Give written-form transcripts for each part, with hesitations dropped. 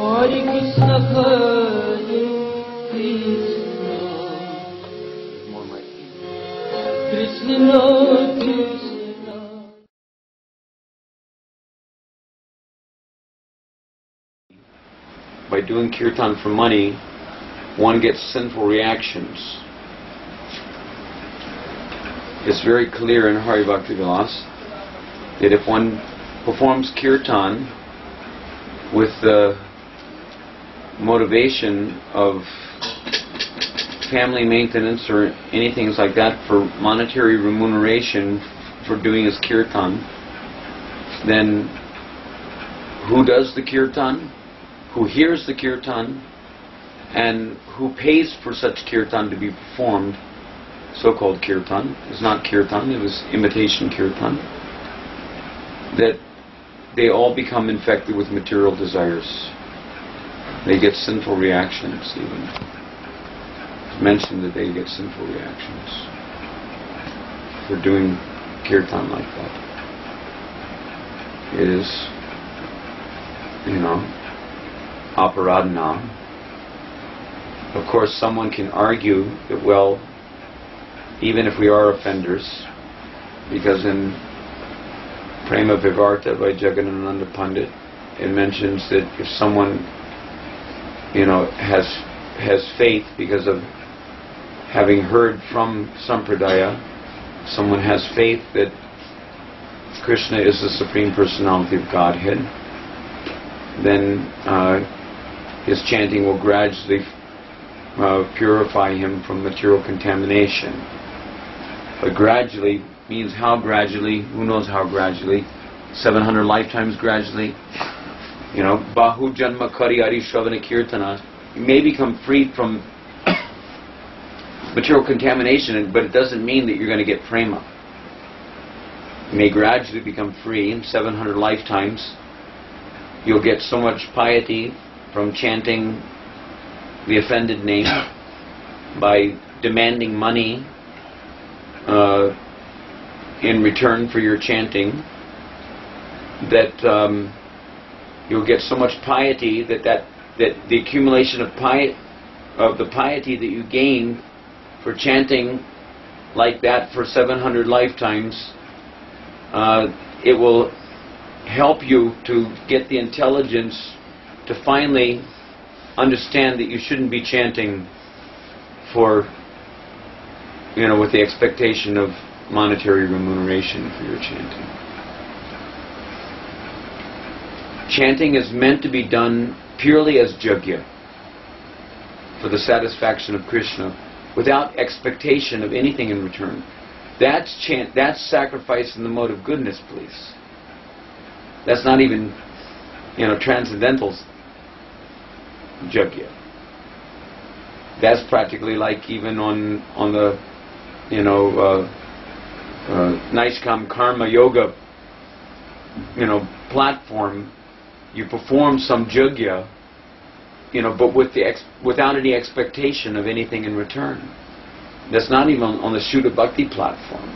Hare Krishna, Krishna Krishna. By doing kirtan for money, one gets sinful reactions. It's very clear in Hari Bhakti Vilas that if one performs kirtan with the motivation of family maintenance or anything like that for monetary remuneration for doing his kirtan, then who does the kirtan, who hears the kirtan, and who pays for such kirtan to be performed, so-called kirtan, is not kirtan, it was imitation kirtan, that they all become infected with material desires. They get sinful reactions even. It's mentioned that they get sinful reactions for doing kirtan like that. It is, aparadhana. Of course, someone can argue that, well, even if we are offenders, because in Prema Vivarta by Jagadananda Pandit, it mentions that if someone, has faith because of having heard from Sampradaya, someone has faith that Krishna is the Supreme Personality of Godhead, then his chanting will gradually purify him from material contamination. But gradually means how gradually? Who knows how gradually? 700 lifetimes gradually. Bahu Janma Kari Ari Shravana Kirtana. You may become freed from material contamination, but it doesn't mean that you're going to get prema. You may gradually become free in 700 lifetimes. You'll get so much piety from chanting the offended name by demanding money in return for your chanting, that you'll get so much piety that the accumulation of the piety that you gain for chanting like that for 700 lifetimes, it will help you to get the intelligence to finally understand that you shouldn't be chanting for, with the expectation of monetary remuneration for your chanting. Chanting is meant to be done purely as yajna, for the satisfaction of Krishna, without expectation of anything in return. That's sacrifice in the mode of goodness, please. That's not even, transcendental yajna. That's practically like even on the, Naiskam Karma Yoga, platform. You perform some yajna, but without any expectation of anything in return. That's not even on the Shuddha Bhakti platform.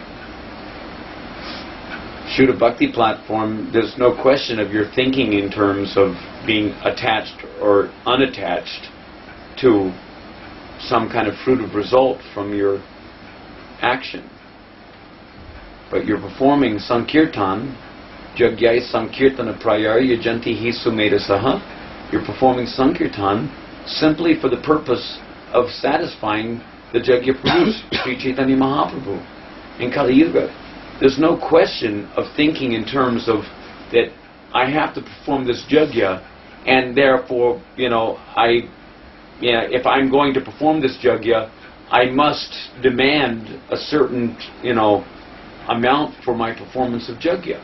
Shuddha Bhakti platform, there's no question of your thinking in terms of being attached or unattached to some kind of fruitive result from your action. But you're performing Sankirtan, Jagyai Sankirtana Prayar Yajanti Hi Sumedasaha. You're performing Sankirtan simply for the purpose of satisfying the Jagya Purush, Sri Chaitanya Mahaprabhu, in Kali Yuga. There's no question of thinking in terms of that I have to perform this Jagya, and therefore, if I'm going to perform this Jagya, I must demand a certain, amount for my performance of Jagya.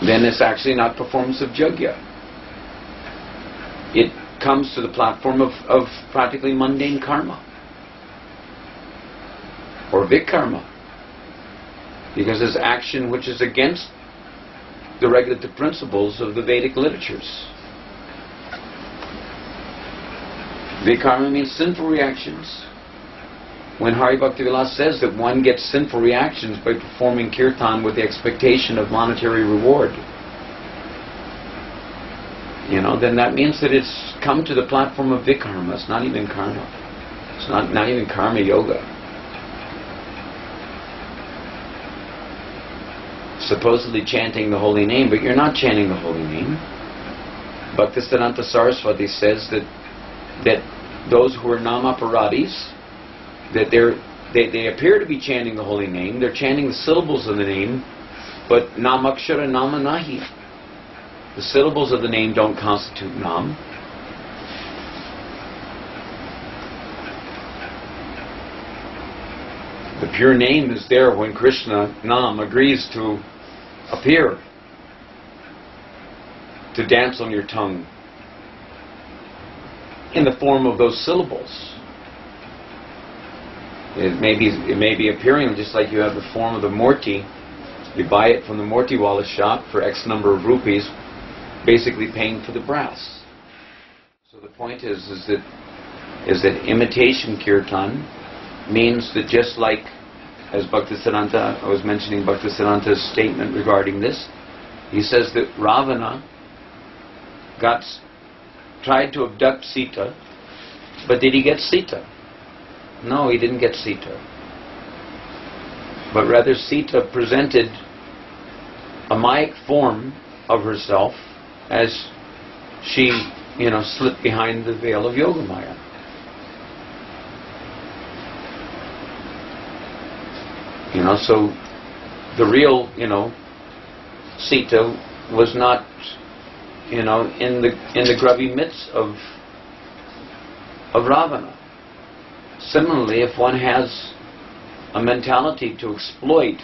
Then it's actually not performance of Jagya. It comes to the platform of practically mundane karma, or vikarma, because it's action which is against the regulative principles of the Vedic literatures. Vikarma means sinful reactions. When Hari Bhakti Vilas says that one gets sinful reactions by performing kirtan with the expectation of monetary reward, then that means that it's come to the platform of vikarma. It's not even karma. It's not even karma yoga. Supposedly chanting the holy name, but you're not chanting the holy name. Bhaktisiddhanta Saraswati says that those who are namaparadis, that they appear to be chanting the holy name, they're chanting the syllables of the name, but namakshara nama nahi. The syllables of the name don't constitute nam. The pure name is there when Krishna, nam, agrees to appear, to dance on your tongue in the form of those syllables. It may be appearing just like you have the form of the Murti. You buy it from the Murti Wala shop for X number of rupees, basically paying for the brass. So the point is that imitation kirtan means that just like, as Bhaktisiddhanta, I was mentioning Bhaktisiddhanta's statement regarding this, he says that Ravana tried to abduct Sita, but did he get Sita? No, he didn't get Sita. But rather Sita presented a Mayic form of herself as she, slipped behind the veil of Yogamaya. So the real, Sita was not, in the grubby midst of Ravana. Similarly, if one has a mentality to exploit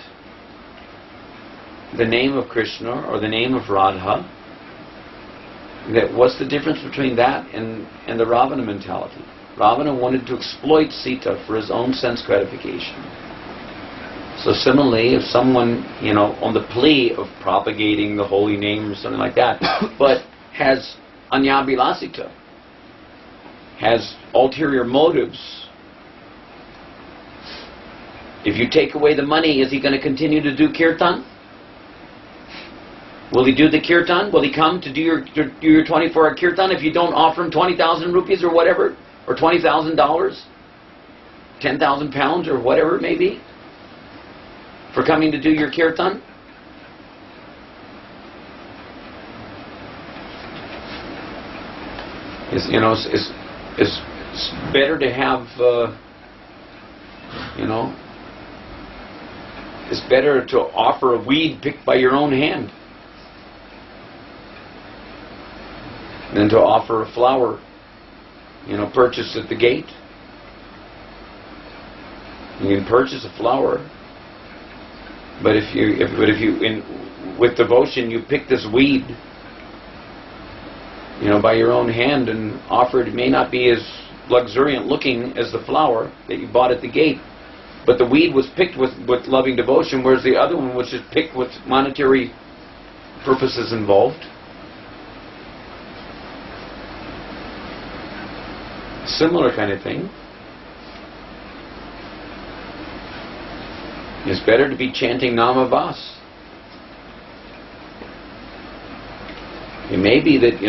the name of Krishna or the name of Radha, what's the difference between that and the Ravana mentality? Ravana wanted to exploit Sita for his own sense gratification. So similarly, if someone, on the plea of propagating the holy name or something like that, but has anyabhilasita, has ulterior motives, if you take away the money, is he going to continue to do kirtan? Will he do the kirtan? Will he come to do your 24-hour kirtan if you don't offer him 20,000 rupees or whatever? Or $20,000? 10,000 pounds or whatever it may be? For coming to do your kirtan? It's better to have, it's better to offer a weed picked by your own hand than to offer a flower, purchased at the gate. You can purchase a flower, but if you with devotion you pick this weed, by your own hand and offer it, it may not be as luxuriant looking as the flower that you bought at the gate, but the weed was picked with loving devotion, whereas the other one was just picked with monetary purposes involved. Similar kind of thing. It's better to be chanting Namavas. It may be that,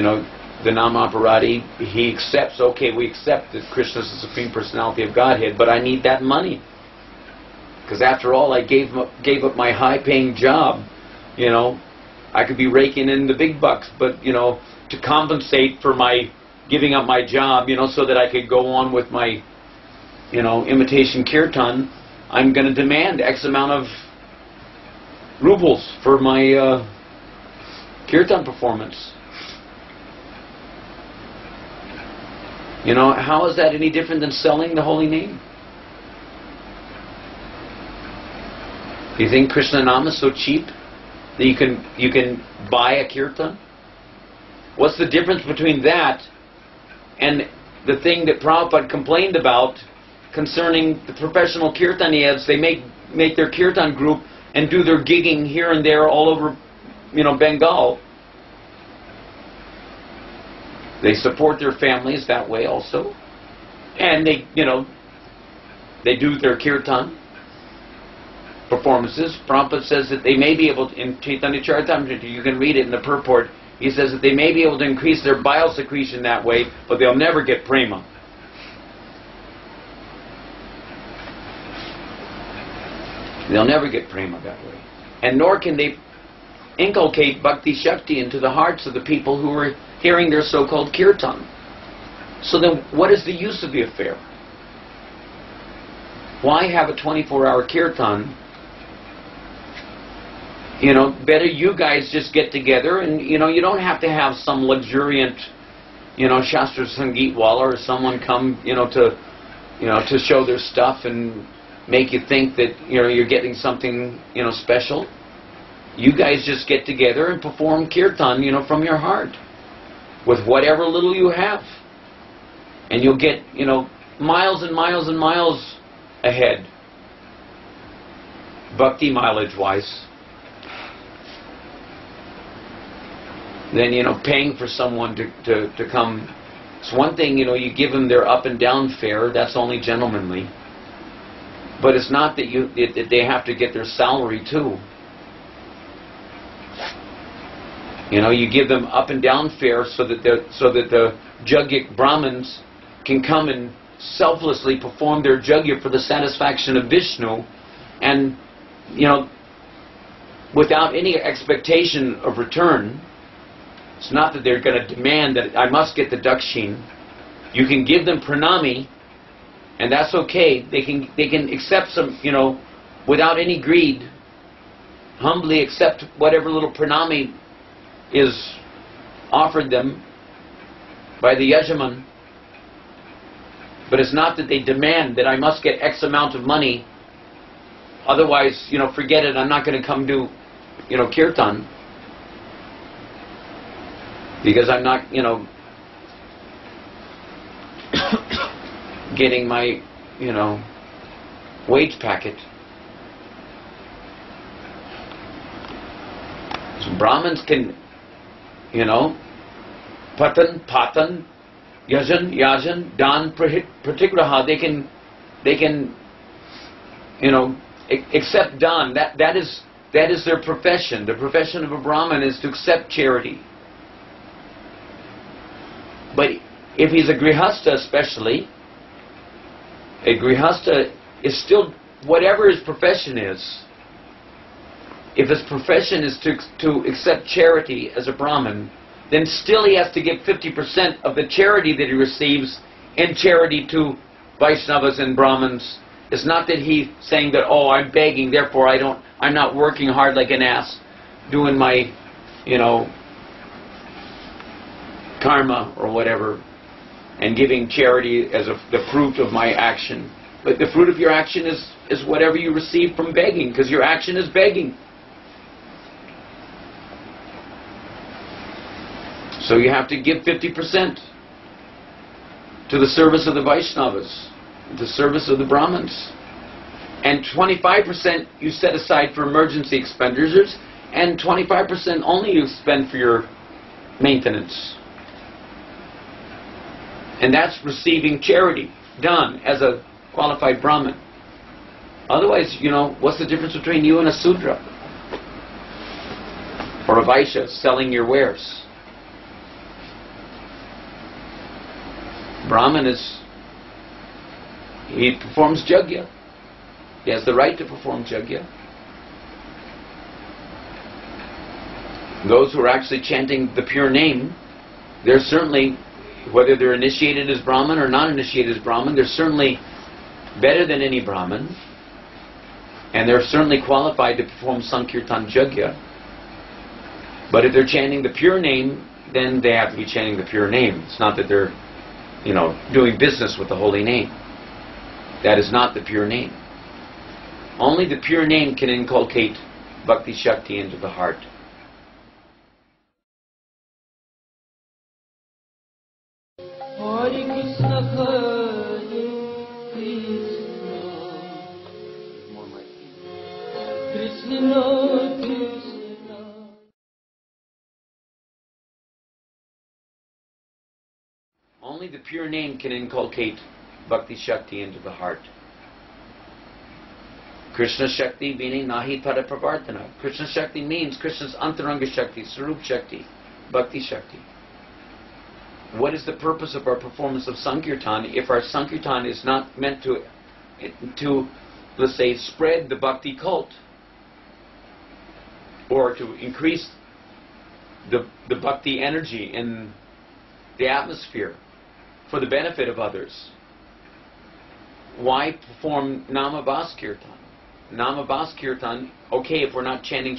the Namaparadi, he accepts, okay, we accept that Krishna is the Supreme Personality of Godhead, but I need that money. Because after all, I gave up my high-paying job. I could be raking in the big bucks, but, to compensate for my giving up my job, so that I could go on with my, imitation kirtan, I'm going to demand X amount of rubles for my kirtan performance. How is that any different than selling the holy name? Do you think Krishna Nama is so cheap that you can buy a kirtan? What's the difference between that and the thing that Prabhupada complained about concerning the professional kirtaniyas? They make their kirtan group and do their gigging here and there all over, Bengal. They support their families that way also, and they do their kirtan performances. Prabhupada says that they may be able to, in Chaitanya Charitamrita, you can read it in the purport, He says that they may be able to increase their bile secretion that way, but they'll never get prema. They'll never get prema that way. And nor can they inculcate bhakti shakti into the hearts of the people who are hearing their so-called kirtan. So then what is the use of the affair? Why have a 24-hour kirtan? You know, better you guys just get together and, you know, you don't have to have some luxuriant, you know, Shastra Sangeet wala or someone come, to show their stuff and make you think that, you know, you're getting something, you know, special. You guys just get together and perform kirtan, you know, from your heart with whatever little you have. And you'll get, you know, miles and miles and miles ahead, bhakti mileage-wise, than, you know, paying for someone to come. It's one thing, you know, you give them their up and down fare, that's only gentlemanly. But it's not that they have to get their salary too. You know, you give them up and down fare so that the Jagyik Brahmins can come and selflessly perform their Jagya for the satisfaction of Vishnu, and, you know, without any expectation of return. It's not that they're going to demand that I must get the dakshin. You can give them pranami, and that's okay. They can accept some, you know, without any greed, humbly accept whatever little pranami is offered them by the Yajaman. But it's not that they demand that I must get X amount of money, otherwise, you know, forget it, I'm not going to come do, you know, kirtan, because I'm not, you know, getting my, you know, wage packet. So Brahmins can, you know, patan, yajan, dan, pratigraha, they can, you know, accept dan. That is their profession. The profession of a Brahmin is to accept charity. But if he's a grihastha especially, a grihastha is still, whatever his profession is, if his profession is to accept charity as a Brahmin, then still he has to give 50% of the charity that he receives in charity to Vaishnavas and Brahmins. It's not that he's saying that, oh, I'm begging, therefore I'm not working hard like an ass, doing my, you know, karma or whatever, and giving charity as the fruit of my action. But the fruit of your action is whatever you receive from begging, because your action is begging. So you have to give 50% to the service of the Vaishnavas, the service of the Brahmins. And 25% you set aside for emergency expenditures, and 25% only you spend for your maintenance. And that's receiving charity, done as a qualified Brahmin. Otherwise, you know, what's the difference between you and a Sudra? Or a Vaishya selling your wares? Brahmin he performs Jagya. He has the right to perform Jagya. Those who are actually chanting the pure name, they're certainly, whether they're initiated as Brahmin or not initiated as Brahmin, they're certainly better than any Brahmin, and they're certainly qualified to perform Sankirtan Jagya. But if they're chanting the pure name, then they have to be chanting the pure name. It's not that they're, you know, doing business with the holy name. That is not the pure name. Only the pure name can inculcate Bhakti Shakti into the heart. Hare Krishna, Krishna Krishna. Only the pure name can inculcate Bhakti Shakti into the heart. Krishna Shakti meaning Nahi Pada Pravartana. Krishna Shakti means Krishna's Antaranga Shakti, Sarup Shakti. Bhakti Shakti. What is the purpose of our performance of Sankirtan if our Sankirtan is not meant to, let's say, spread the Bhakti cult or to increase the Bhakti energy in the atmosphere for the benefit of others? Why perform Namabhas Kirtan? Namabhas Kirtan, okay, if we're not chanting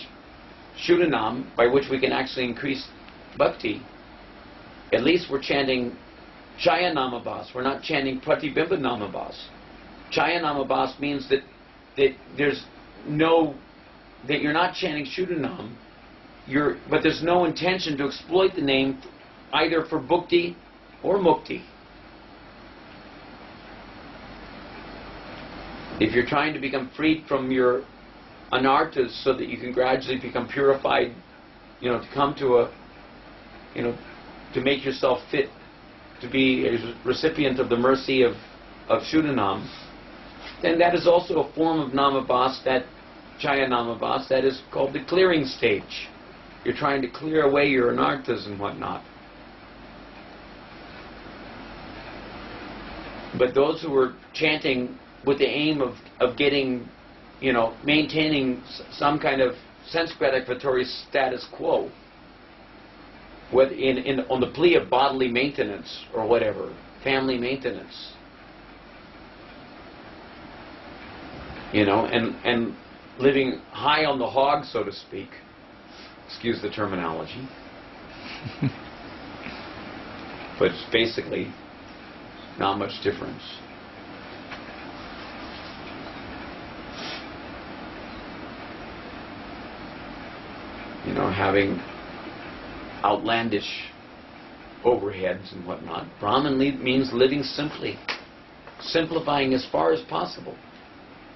Shuddhanam, by which we can actually increase Bhakti, at least we're chanting Chaya Namabhas. We're not chanting Pratibimba Namabhas. Chaya Namabhas means that there's no, that you're not chanting Shuddhanam, but there's no intention to exploit the name either for Bhukti or Mukti. If you're trying to become freed from your anarthas so that you can gradually become purified, to come to a, to make yourself fit to be a recipient of the mercy of Shuddhanam, then that is also a form of Namabhas, that Chaya Namabhas, that is called the clearing stage. You're trying to clear away your anarthas and whatnot. But those who are chanting with the aim of getting, maintaining some kind of sense gratificatory status quo, whether on the plea of bodily maintenance or whatever, family maintenance, and living high on the hog, so to speak, excuse the terminology, but it's basically not much difference. Having outlandish overheads and whatnot. Brahman means living simply, simplifying as far as possible,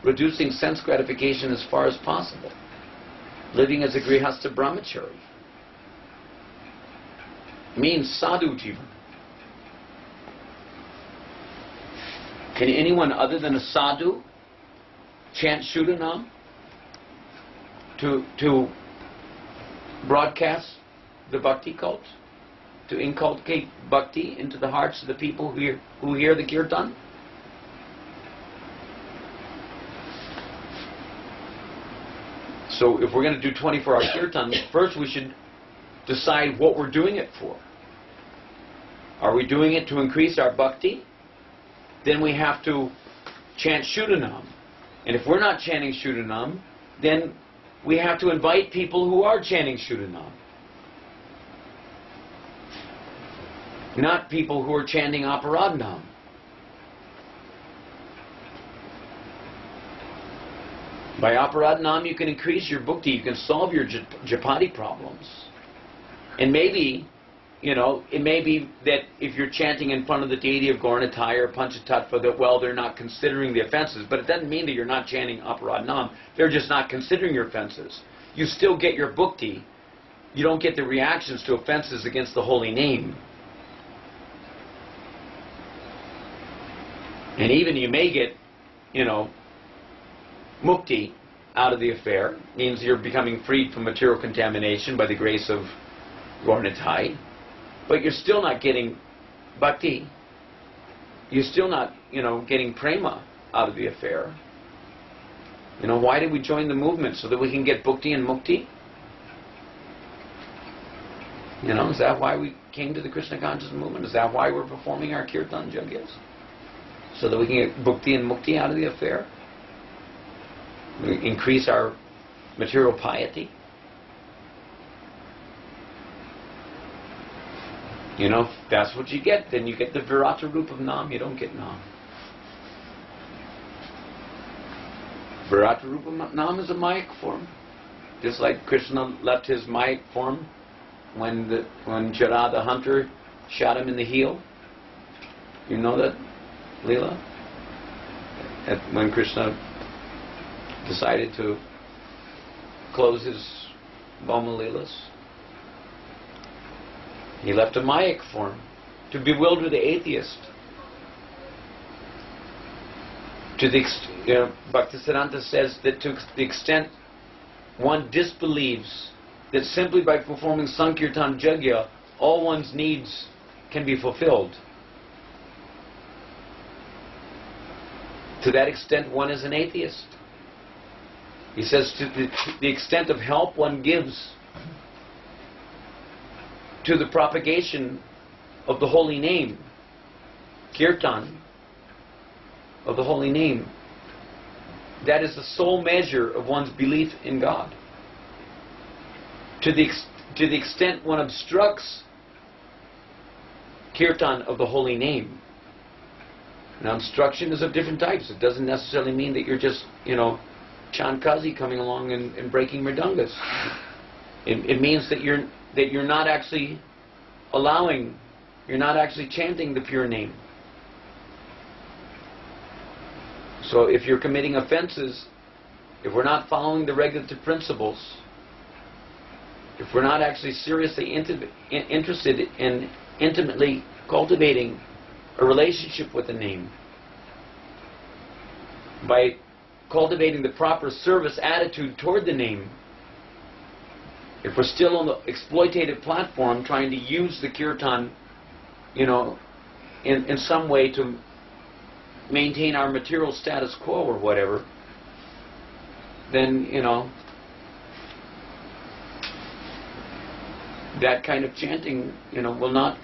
reducing sense gratification as far as possible, living as a grihastha brahmachari. Means sadhu jivan. Can anyone other than a sadhu chant Shuddhanam to broadcast the bhakti cult, to inculcate bhakti into the hearts of the people who hear the kirtan? So if we're going to do 24-hour kirtan, first we should decide what we're doing it for. Are we doing it to increase our bhakti? Then we have to chant Shuddhanam. And if we're not chanting Shuddhanam, then we have to invite people who are chanting Shuddhanam. Not people who are chanting Aparadhanam. By Aparadhanam you can increase your bhakti, you can solve your japati problems. And maybe, it may be that if you're chanting in front of the deity of Gauranatai or Panchatattva, that, they're not considering the offenses. But it doesn't mean that you're not chanting Aparadhanam. They're just not considering your offenses. You still get your bhakti. You don't get the reactions to offenses against the holy name. And even you may get, mukti out of the affair. Means you're becoming freed from material contamination by the grace of Gauranatai. But you're still not getting bhakti. You're still not, getting prema out of the affair. Why did we join the movement? So that we can get bhakti and mukti? Is that why we came to the Krishna conscious movement? Is that why we're performing our kirtan yajnas? So that we can get bhakti and mukti out of the affair? We increase our material piety? If that's what you get, then you get the virata roop of Nam. You don't get Nam. Virata roop of Nam is a Mayak form. Just like Krishna left his Mayak form when Jara the hunter shot him in the heel. You know that, Leela? When Krishna decided to close his Bhoma Leelas, he left a Mayak form to bewilder the atheist. Bhaktisiddhanta says that to the extent one disbelieves that simply by performing Sankirtan Jagya, all one's needs can be fulfilled. To that extent, one is an atheist. He says to the extent of help one gives to the propagation of the holy name, Kirtan, of the holy name, that is the sole measure of one's belief in God. To the extent one obstructs Kirtan of the holy name. Now, obstruction is of different types. It doesn't necessarily mean that you're just, Chandkazi coming along and breaking mridungas. It means that you're not actually you're not actually chanting the pure name. So if you're committing offenses, if we're not following the regulative principles, if we're not actually seriously interested in intimately cultivating a relationship with the name, by cultivating the proper service attitude toward the name, if we're still on the exploitative platform trying to use the kirtan, in some way to maintain our material status quo or whatever, then, that kind of chanting, will not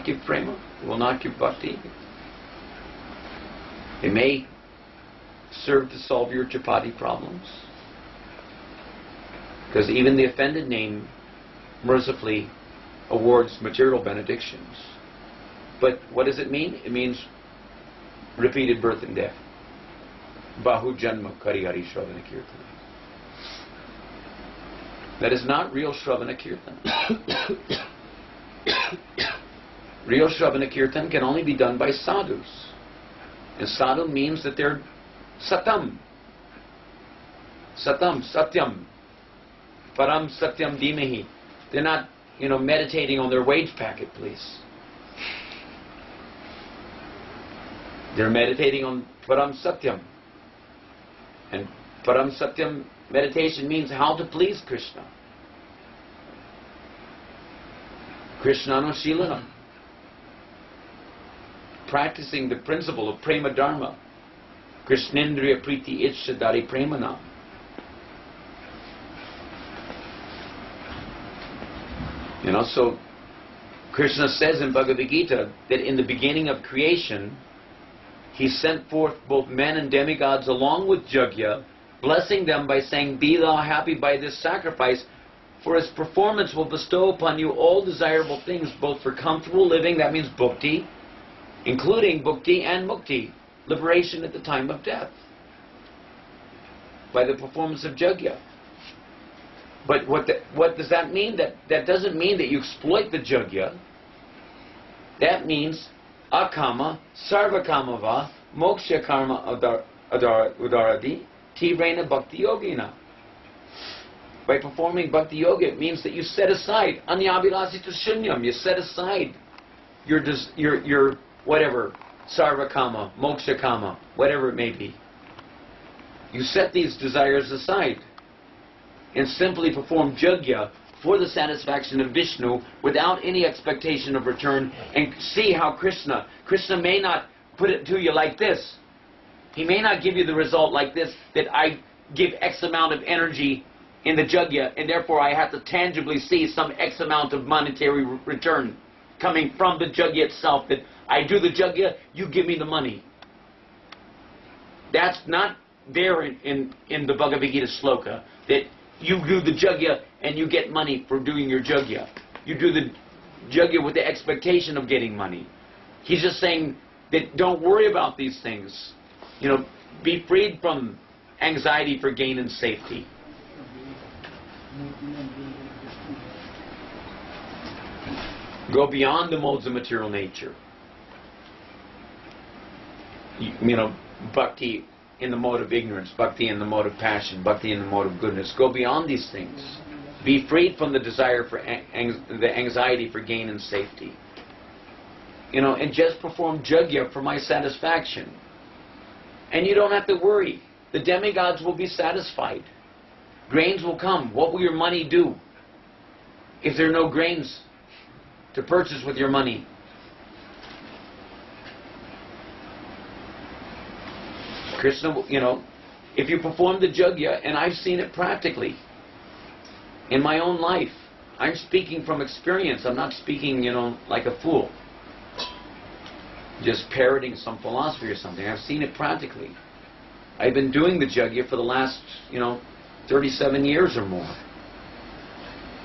give prema, it will not give bhakti. It may serve to solve your chapati problems, because even the offended name mercifully awards material benedictions. But what does it mean? It means repeated birth and death. Bahu janma kari hari shravana kirtan. That is not real shravana kirtan. Real shravana kirtan can only be done by sadhus. And sadhu means that they're satam. Satam, satyam. Param satyam dhimahi. They're not, meditating on their wage packet, please. They're meditating on param satyam. And param satyam meditation means how to please Krishna. Krishnanushilanam. Practicing the principle of prema dharma. Krishnendriya priti itchadari premanam. So Krishna says in Bhagavad Gita that in the beginning of creation, He sent forth both men and demigods along with Jagya, blessing them by saying, "Be thou happy by this sacrifice, for its performance will bestow upon you all desirable things, both for comfortable living," that means bhukti, including bhukti and mukti, liberation at the time of death, by the performance of Jagya. But what does that mean? That doesn't mean that you exploit the Jagya. That means akama, sarvakamava, moksha karma udaradi, tivrena bhakti yogina. By performing bhakti yoga, it means that you set aside anyabhilasita shunyam. You set aside your whatever, sarvakama, moksha kama, whatever it may be. You set these desires aside and simply perform Jagya for the satisfaction of Vishnu without any expectation of return, and see how Krishna may not put it to you like this. He may not give you the result like this, that I give X amount of energy in the Jagya and therefore I have to tangibly see some X amount of monetary return coming from the Jagya itself, that I do the Jagya, you give me the money. That's not there in the Bhagavad Gita sloka, that you do the Jagya and you get money for doing your Jagya. You do the Jagya with the expectation of getting money. He's just saying that don't worry about these things. Be freed from anxiety for gain and safety. Go beyond the modes of material nature. Bhakti in the mode of ignorance, bhakti in the mode of passion, bhakti in the mode of goodness. Go beyond these things. Be freed from the desire for the anxiety for gain and safety. And just perform Jagya for my satisfaction. And you don't have to worry. the demigods will be satisfied. Grains will come. What will your money do if there are no grains to purchase with your money? Krishna, if you perform the Yajna, and I've seen it practically in my own life. I'm speaking from experience. I'm not speaking, like a fool. Just parroting some philosophy or something. I've seen it practically. I've been doing the Yajna for the last, 37 years or more.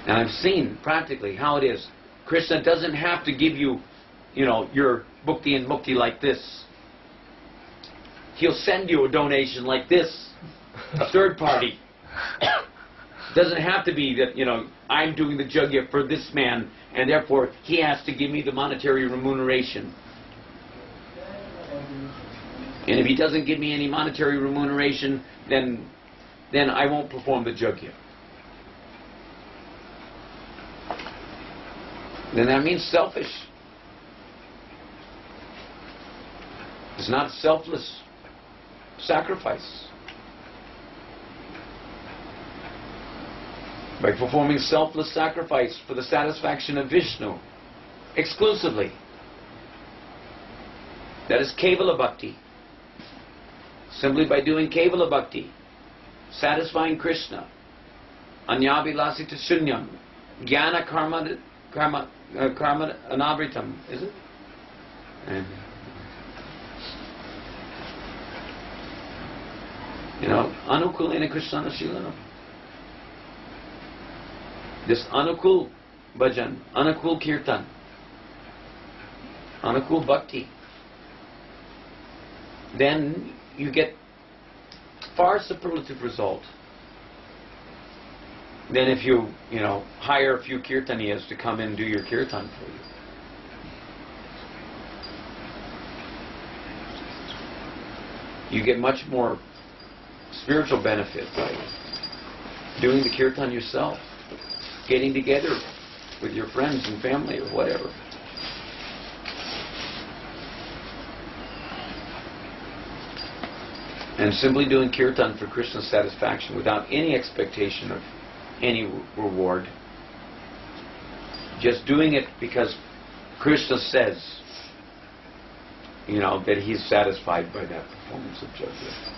And I've seen practically how it is. Krishna doesn't have to give you, your bhukti and mukti like this. He'll send you a donation like this. A third party. Doesn't have to be that, I'm doing the Yajna for this man, and therefore he has to give me the monetary remuneration. And if he doesn't give me any monetary remuneration, then I won't perform the Yajna. Then that means selfish. It's not selfless sacrifice. By performing selfless sacrifice for the satisfaction of Vishnu exclusively. That is Kevala Bhakti. Simply by doing Kevala Bhakti, satisfying Krishna. Anyabhilasita Shunyam. Jnana karma anavritam. Is it? Anukulena Krishnana Shilanam. This Anukul Bhajan, Anukul Kirtan, Anukul Bhakti, then you get far superlative result than if you, hire a few Kirtaniyas to come and do your Kirtan for you. You get much more spiritual benefit by doing the Kirtan yourself. Getting together with your friends and family or whatever. And simply doing Kirtan for Krishna's satisfaction without any expectation of any reward. Just doing it because Krishna says, that he's satisfied by that performance of Yajna.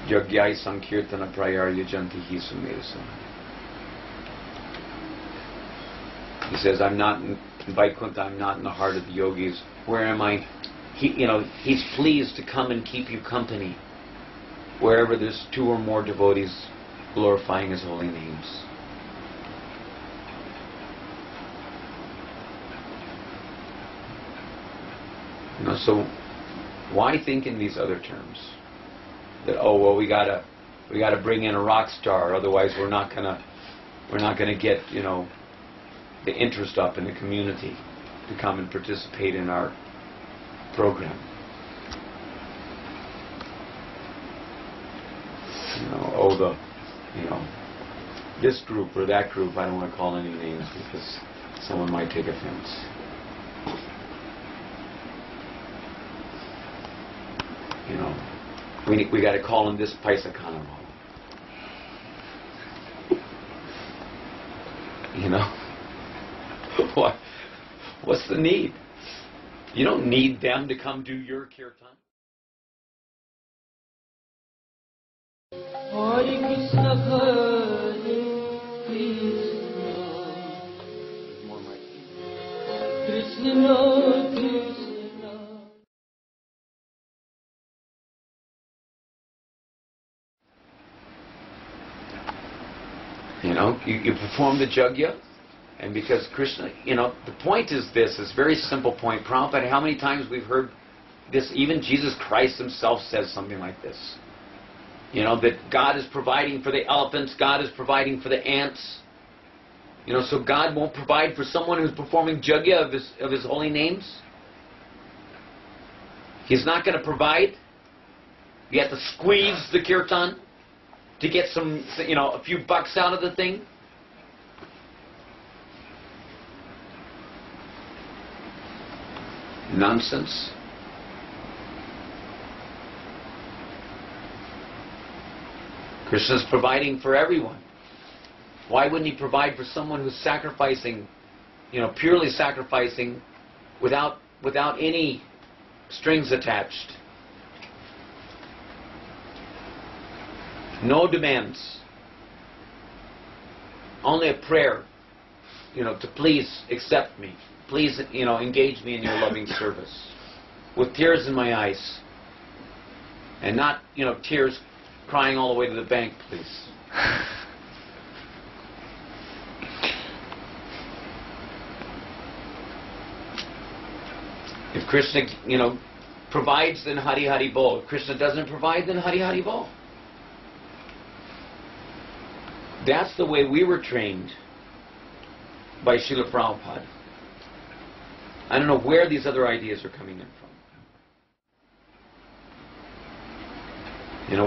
Yagyai Sankirtana Prayarya Jantihi Sumedasa. He says, I'm not in Vaikuntha, I'm not in the heart of the yogis. Where am I? He's pleased to come and keep you company wherever there's two or more devotees glorifying his holy names. So why think in these other terms? That we gotta bring in a rock star, otherwise we're not gonna get the interest up in the community to come and participate in our program. This group or that group. I don't want to call any names because someone might take offense. We got to call him this Paisa Kanamo. What? What's the need? You don't need them to come do your kirtan. Hare Krishna, Hare Krishna, Krishna Krishna. You perform the Yajna, and because Krishna, the point is this, it's a very simple point. Prabhupada, how many times we've heard this, even Jesus Christ himself says something like this. That God is providing for the elephants, God is providing for the ants. So God won't provide for someone who's performing Yajna of his holy names? He's not going to provide? You have to squeeze the kirtan to get some, a few bucks out of the thing? Nonsense. Krishna's providing for everyone. Why wouldn't he provide for someone who's sacrificing, purely sacrificing without any strings attached? No demands. Only a prayer, to please accept me. Please, engage me in your loving service. With tears in my eyes. And not, tears crying all the way to the bank, please. If Krishna, provides, then Hari Hari Bol. If Krishna doesn't provide, then Hari Hari Bol. That's the way we were trained by Srila Prabhupada. I don't know where these other ideas are coming in from.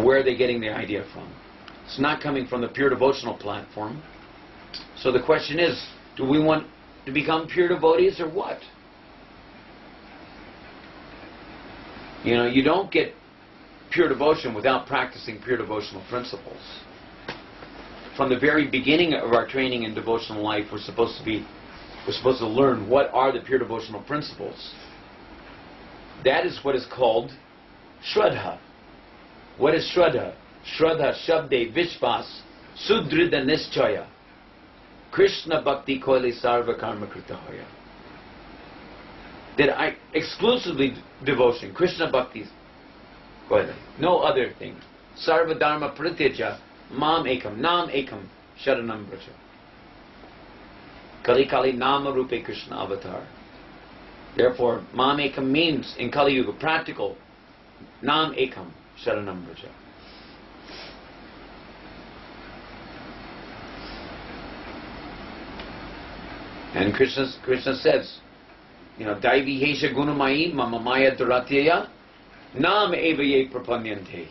Where are they getting the idea from? It's not coming from the pure devotional platform. So the question is, do we want to become pure devotees or what? You don't get pure devotion without practicing pure devotional principles. From the very beginning of our training in devotional life, we're supposed to learn what are the pure devotional principles. That is what is called Shraddha. What is Shraddha? Shraddha Shabde Vishvas Sudrida Nischaya Krishna Bhakti Koile Sarva Karma Krita Hoya. That I exclusively devotion, Krishna Bhakti Koile, no other thing. Sarva Dharma Prityaja Mam Ekam, Nam Ekam, Sharanam Braja. Kali Kali Nama Rupe Krishna Avatar. Therefore, Mam Ekam means, in Kali Yuga, practical, Nam Ekam, Sharanam Braja. And Krishna says, Daivi Hesha Gunamai Mama Maya Duratyaya Nam Evaye Prapanyante.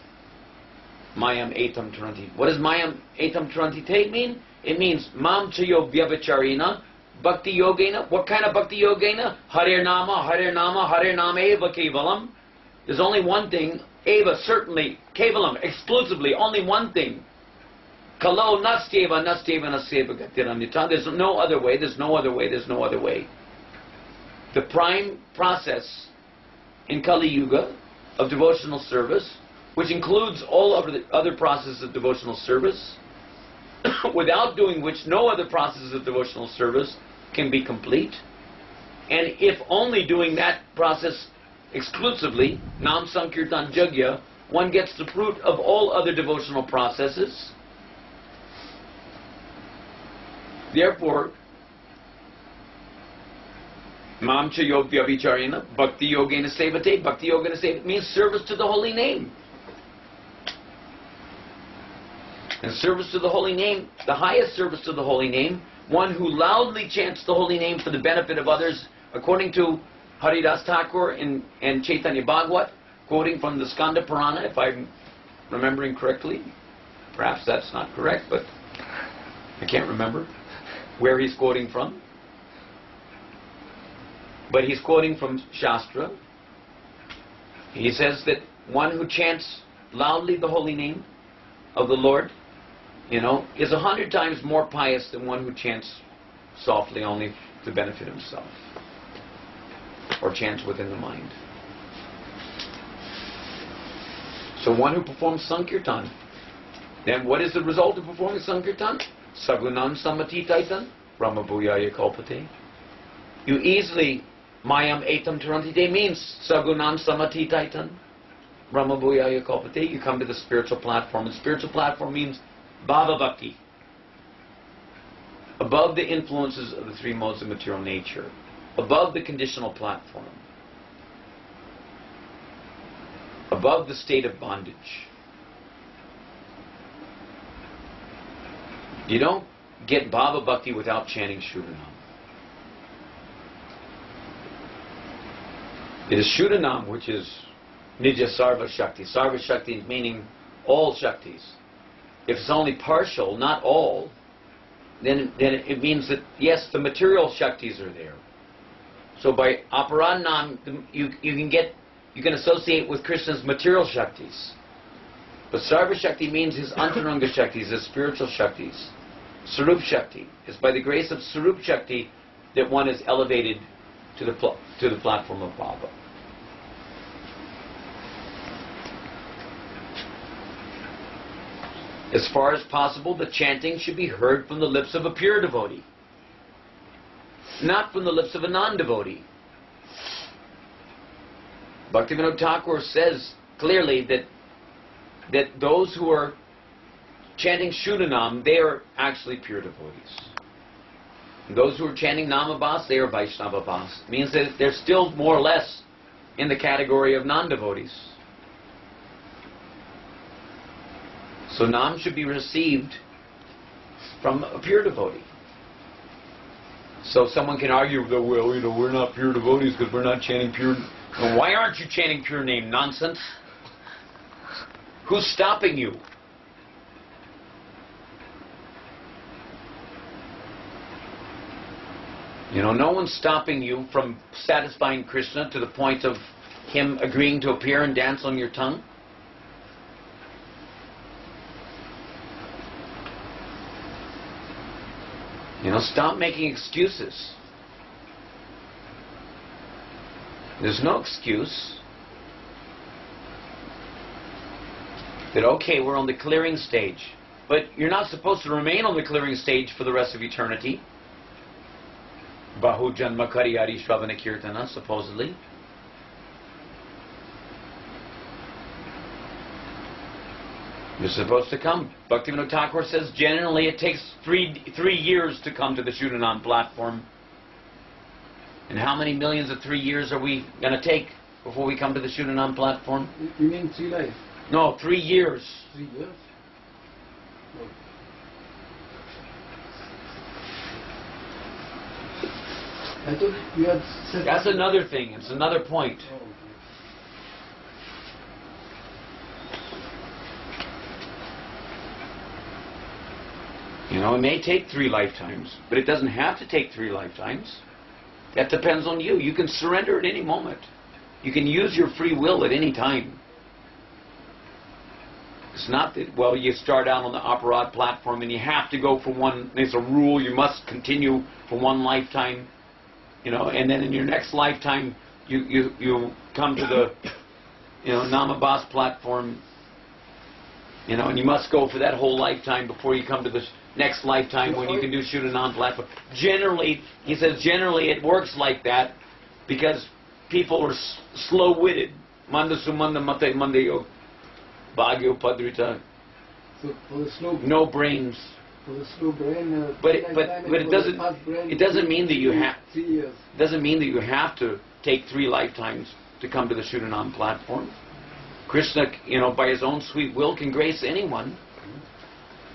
Mayam Etam Taranti. What does Mayam Etam Tarantite mean? It means Mam Chayo Vyavacharina Bhakti Yogena. What kind of Bhakti Yogena? Hare Nama, Hare Nama, Hare Nama Eva Kevalam. There's only one thing. Eva, certainly. Kevalam, exclusively. Only one thing. Kalo Nastyeva, Nastyeva, Nastyeva Gatiranyata. There's no other way. There's no other way. There's no other way. The prime process in Kali Yuga of devotional service, which includes all of the other processes of devotional service, without doing which no other process of devotional service can be complete. And if only doing that process exclusively, Nam Sankirtan Jagya, one gets the fruit of all other devotional processes. Therefore, Mam cha yogya vicharina, bhakti yogena sevate. Bhakti yogena sevate means service to the holy name. And service to the holy name, the highest service to the holy name, one who loudly chants the holy name for the benefit of others, according to Haridas Thakur and Chaitanya Bhagavat, quoting from the Skanda Purana, if I'm remembering correctly. Perhaps that's not correct, but I can't remember where he's quoting from. But he's quoting from Shastra. He says that one who chants loudly the holy name of the Lord, is 100 times more pious than one who chants softly only to benefit himself, or chants within the mind. So one who performs Sankirtan, then what is the result of performing Sankirtan? Sagunan Samati Taitan, Brahma Bhuyaya Kalpate. You easily, Mayam Etam Tarantite means Sagunan Samati Taitan, Brahma Bhuyaya Kalpate. You come to the spiritual platform. The spiritual platform means Bhava Bhakti, above the influences of the three modes of material nature, above the conditional platform, above the state of bondage. You don't get Bhava Bhakti without chanting Shudanam. It is Shudanam which is Nija Sarva Shakti. Sarva Shakti meaning all Shaktis. If it's only partial, not all, then it means that, yes, the material Shaktis are there. So by Aparannam, you can associate with Krishna's material Shaktis. But Sarva Shakti means his Antaranga Shaktis, his spiritual Shaktis. Sarup Shakti. It's by the grace of Sarup Shakti that one is elevated to the platform of Baba. As far as possible, the chanting should be heard from the lips of a pure devotee, not from the lips of a non-devotee. Bhaktivinoda Thakur says clearly that those who are chanting Shuddhanam, they are actually pure devotees. And those who are chanting Namabhas, they are Vaishnavabhas. It means that they're still more or less in the category of non-devotees. So Nam should be received from a pure devotee. So someone can argue that, well, we're not pure devotees because we're not chanting pure... Well, why aren't you chanting pure name? Nonsense. Who's stopping you? No one's stopping you from satisfying Krishna to the point of him agreeing to appear and dance on your tongue. Stop making excuses. There's no excuse that, okay, we're on the clearing stage, but you're not supposed to remain on the clearing stage for the rest of eternity. Bahu Janma Kariyari Shravana Kirtana, supposedly. You're supposed to come. Bhaktivinoda Thakur says generally it takes three years to come to the Shuddhanam platform. And how many millions of 3 years are we going to take before we come to the Shuddhanam platform? You mean 3 lives? No, 3 years. 3 years? No. I thought you had said... That's another thing. It's another point. Oh, okay. It may take 3 lifetimes, but it doesn't have to take 3 lifetimes. That depends on you. You can surrender at any moment. You can use your free will at any time. It's not that, well, you start out on the aparad platform and you have to go for one, there's a rule, you must continue for 1 lifetime, and then in your next lifetime you come to the, Namabhas platform, and you must go for that whole lifetime before you come to the next lifetime when you can do Shuddhanam platform. Generally, he says, generally it works like that because people are slow-witted. Manda sumanda mate mandayo bhagyo padrita. So for the slow... No brains. For the slow brain... But it doesn't mean that you have... 3 years. It doesn't mean that you have to take 3 lifetimes to come to the Shuddhanam platform. Krishna, by his own sweet will can grace anyone.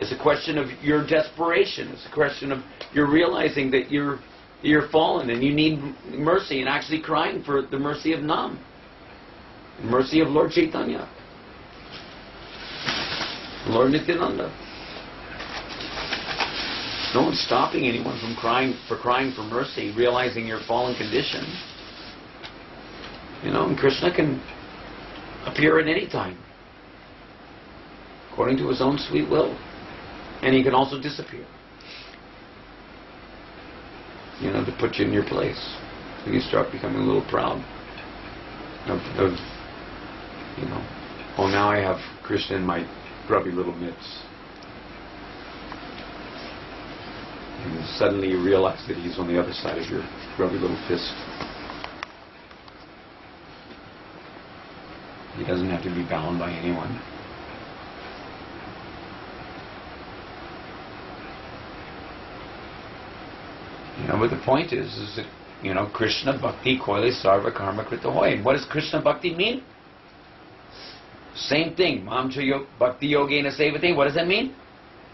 It's a question of your desperation. It's a question of you're realizing that you're fallen and you need mercy and actually crying for the mercy of Nam. The mercy of Lord Chaitanya. Lord Nityananda. No one's stopping anyone from crying for mercy, realizing your fallen condition. And Krishna can appear at any time, according to his own sweet will. And he can also disappear. To put you in your place. And you start becoming a little proud of oh, now I have Krishna in my grubby little mitts. And suddenly you realize that he's on the other side of your grubby little fist. He doesn't have to be bound by anyone. But the point is that, Krishna Bhakti Koile Sarva Karma Krita Hoy. And what does Krishna Bhakti mean? Same thing. Mamcha Bhakti Yogena Sevate. What does that mean?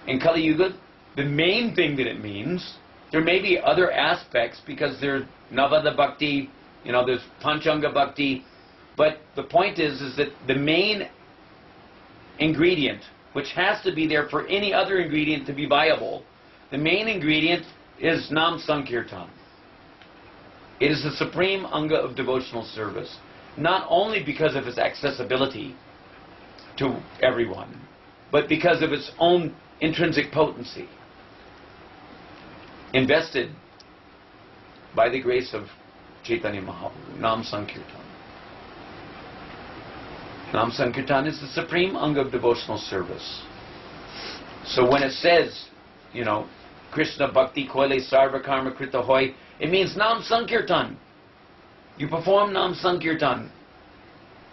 In Kali Yuga, the main thing that it means, there may be other aspects because there's Navada Bhakti, there's Panchanga Bhakti, but the point is that the main ingredient, which has to be there for any other ingredient to be viable, the main ingredient is Nam Sankirtan. It is the supreme anga of devotional service, not only because of its accessibility, to everyone, but because of its own intrinsic potency, invested by the grace of Chaitanya Mahaprabhu, Nam Sankirtan. Nam Sankirtan is the supreme anga of devotional service. So when it says, Krishna Bhakti Koile Sarva Karma Krita Hoy, it means Nam Sankirtan. You perform Nam Sankirtan,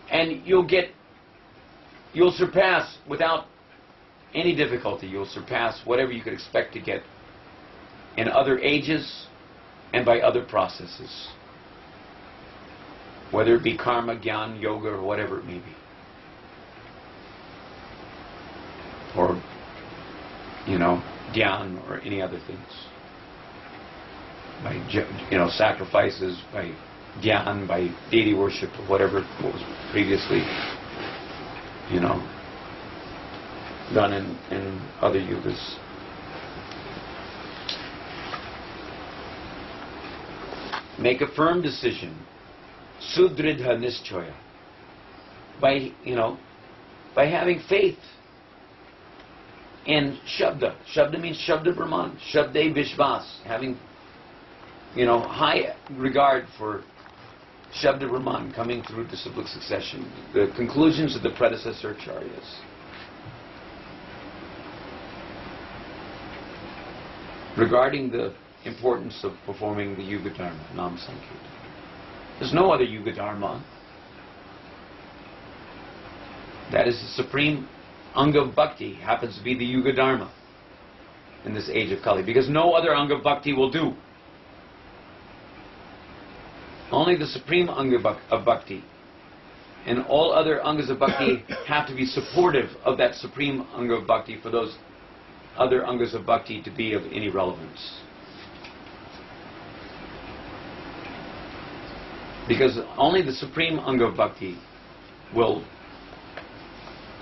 and you'll surpass without any difficulty. You'll surpass whatever you could expect to get in other ages and by other processes, whether it be karma, jnana, yoga, or whatever it may be, or dhyan, or any other things, by sacrifices, by dhyan, by deity worship, or whatever what was previously done in other yugas. Make a firm decision, sudridha nischaya, by having faith in Shabda. Shabda means Shabda Brahman, Shabde Vishvas, having high regard for Shabda Brahman coming through disciplic succession, the conclusions of the predecessor acharyas. Regarding the importance of performing the Yuga Dharma, Nam Sankirtan. There's no other Yuga Dharma. That is the supreme anga of bhakti, happens to be the Yuga Dharma in this age of Kali, because no other anga of bhakti will do. Only the supreme anga of bhakti, and all other angas of bhakti have to be supportive of that supreme anga of bhakti for those other angas of bhakti to be of any relevance. Because only the supreme anga of bhakti will,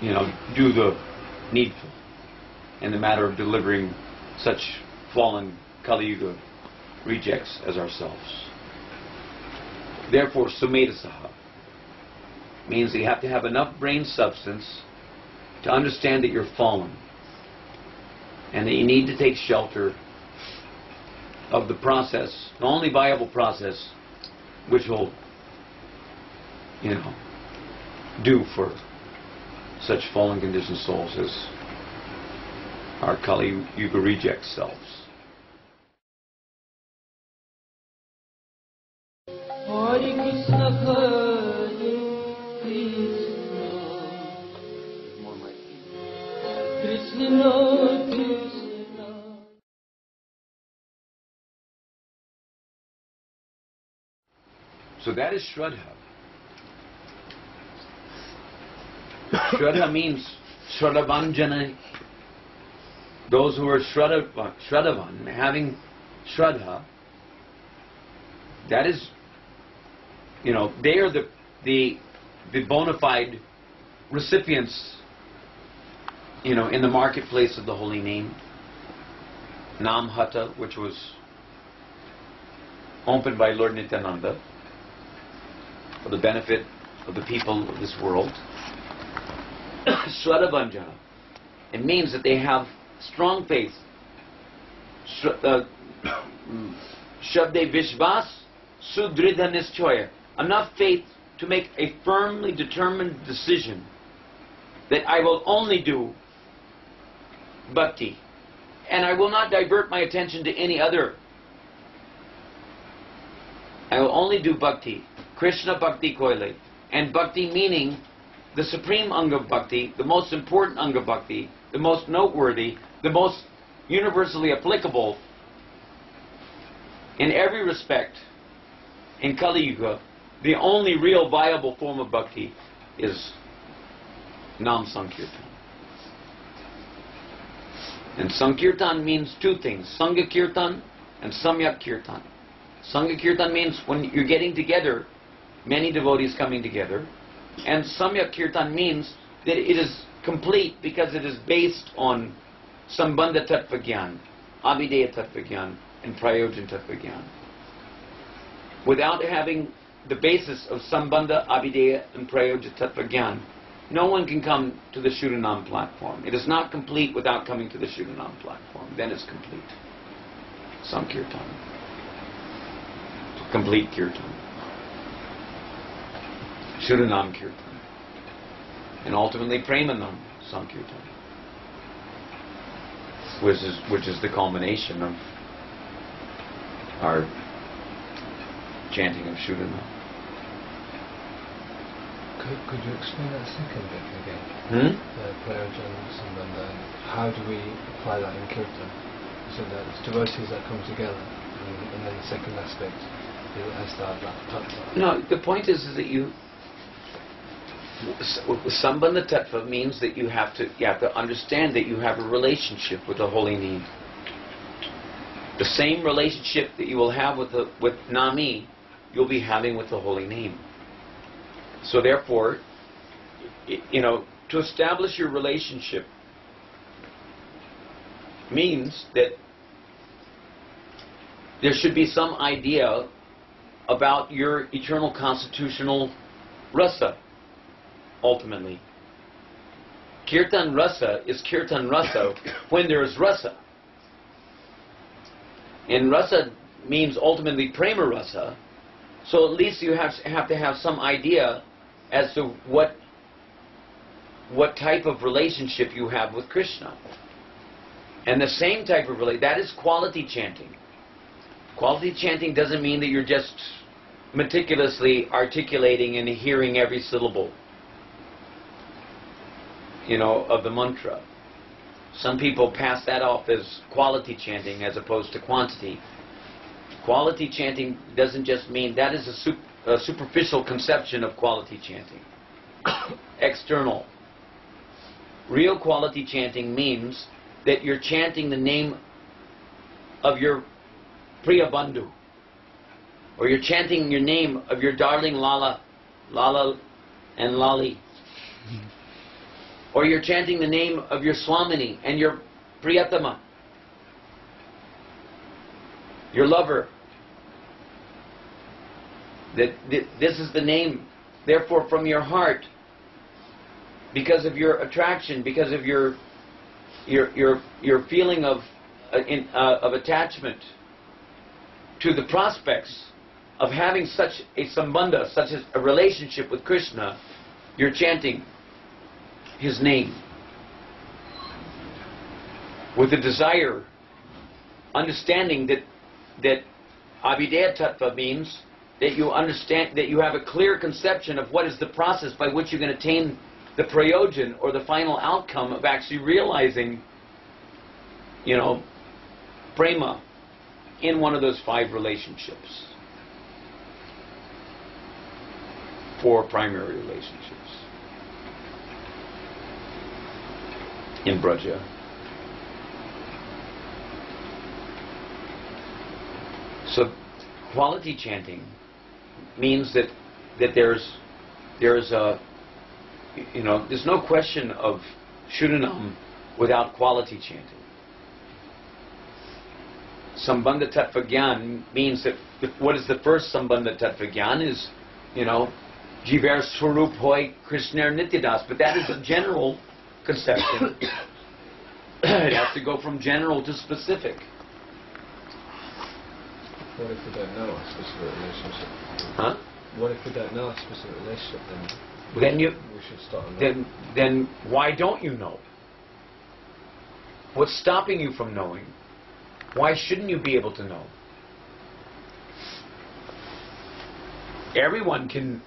do the needful in the matter of delivering such fallen Kali Yuga rejects as ourselves. Therefore, sumedhasaha means that you have to have enough brain substance to understand that you're fallen, and that you need to take shelter of the process, the only viable process which will, do for such fallen conditioned souls as our Kali Yuga reject selves. Hare Krishna, Hare Krishna, Krishna Krishna. So that is Shraddha. Shraddha means Shraddhavanjana. Those who are Shraddhavan, having Shraddha, that is, they are the bona fide recipients, in the marketplace of the holy name. Nam Hata, which was opened by Lord Nityananda for the benefit of the people of this world. Shraddhavanjana. It means that they have strong faith. Shabde Vishvas Sudridha Nischaya. Enough faith to make a firmly determined decision that I will only do bhakti, and I will not divert my attention to any other. I will only do bhakti, Krishna Bhakti Koile, and bhakti meaning the supreme anga of bhakti, the most important anga of bhakti, the most noteworthy, the most universally applicable in every respect in Kali Yuga. The only real viable form of bhakti is Nam Sankirtan. And Sankirtan means two things, Sangha Kirtan and Samyak Kirtan. Sangha Kirtan means when you're getting together, many devotees coming together, and Samyak Kirtan means that it is complete because it is based on Sambandha Tattva Gyan, Abhideya Tattva Gyan, and Prayojan Tattva Gyan. Without having the basis of Sambandha, Abhideya, and Prayoja Tattva Gyan, no one can come to the Shuddhanam platform. It is not complete without coming to the Shuddhanam platform. Then it's complete. Sankirtan. Complete Kirtan. Shuddhanam Kirtan. And ultimately Premanam Sankirtan. Which is the culmination of our chanting of Shuddhanam. Could you explain that second bit again? The Prayojan Sambandha. How do we apply that in Kirtan? So that it's devotees that come together, and then the second aspect has to have that tattva. No, the point is that you Sambandha Tattva means that you have to understand that you have a relationship with the holy name. The same relationship that you will have with Nami, you'll be having with the holy name. So therefore, to establish your relationship means that there should be some idea about your eternal constitutional rasa, ultimately. Kirtan rasa is Kirtan rasa when there is rasa. And rasa means ultimately prema rasa, so at least you have to have some idea as to what type of relationship you have with Krishna. And the same type of that is quality chanting. Quality chanting doesn't mean that you're just meticulously articulating and hearing every syllable, of the mantra. Some people pass that off as quality chanting as opposed to quantity. Quality chanting doesn't just mean, that is a superficial conception of quality chanting. External. Real quality chanting means that you're chanting the name of your Priya Bandhu, or you're chanting your name of your darling Lala and Lali, or you're chanting the name of your Swamini and your Priyatama, your lover. That this is the name, therefore, from your heart, because of your attraction, because of your feeling of attachment to the prospects of having such a sambandha, such as a relationship with Krishna, you're chanting his name with a desire, understanding that Abhideya Tattva means that you understand, that you have a clear conception of what is the process by which you're going to attain the prayojan, or the final outcome of actually realizing, prema in one of those 5 relationships. 4 primary relationships in Braja. So quality chanting means that there's no question of Shuddhanam without quality chanting. Sambandha Tattva Gyan means that what is the first Sambandha Tattva Gyan is, Jiver Swarup Hoy Krishner Nityadas, but that is a general conception. It has to go from general to specific. What if we don't know a specific relationship? Huh? What if we don't know a specific relationship, Then we should start on that. Then why don't you know? What's stopping you from knowing? Why shouldn't you be able to know? Everyone can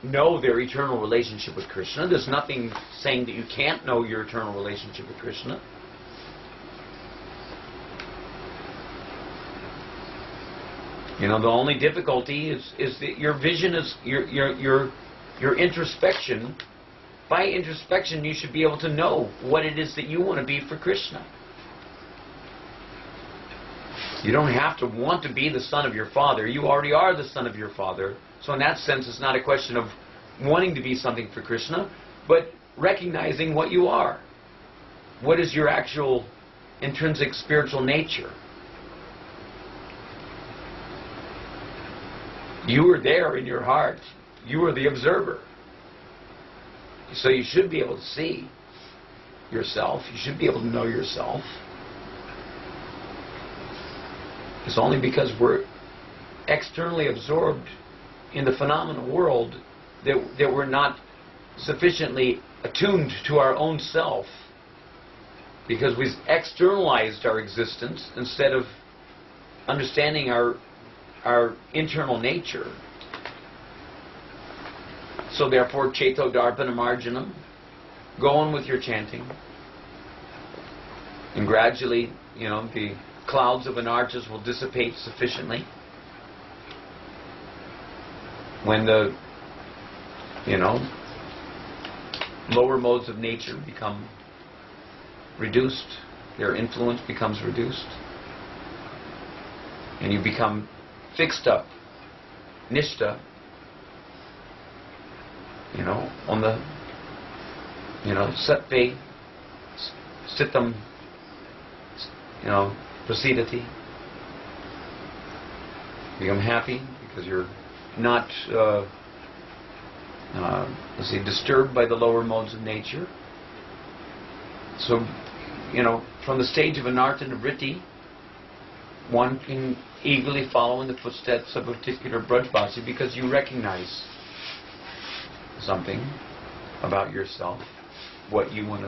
know their eternal relationship with Krishna. There's nothing saying that you can't know your eternal relationship with Krishna. The only difficulty is that your vision is your introspection. By introspection, you should be able to know what it is that you want to be for Krishna. You don't have to want to be the son of your father. You already are the son of your father. So in that sense, it's not a question of wanting to be something for Krishna, but recognizing what you are. What is your actual intrinsic spiritual nature? You are there in your heart. You are the observer. So you should be able to see yourself. You should be able to know yourself. It's only because we're externally absorbed in the phenomenal world that we're not sufficiently attuned to our own self, because we've externalized our existence instead of understanding our internal nature. So therefore, Cheto Darpana Marjanam, go on with your chanting, and gradually, the clouds of anarthas will dissipate sufficiently. When the, lower modes of nature become reduced, their influence becomes reduced, and you become fixed up, nishta, on the, sattve, sthittam, prasidati. Become happy because you're not, disturbed by the lower modes of nature. So, from the stage of anartha and vritti, one can eagerly follow in the footsteps of a particular Brajvasi because you recognize something about yourself, what bhav you want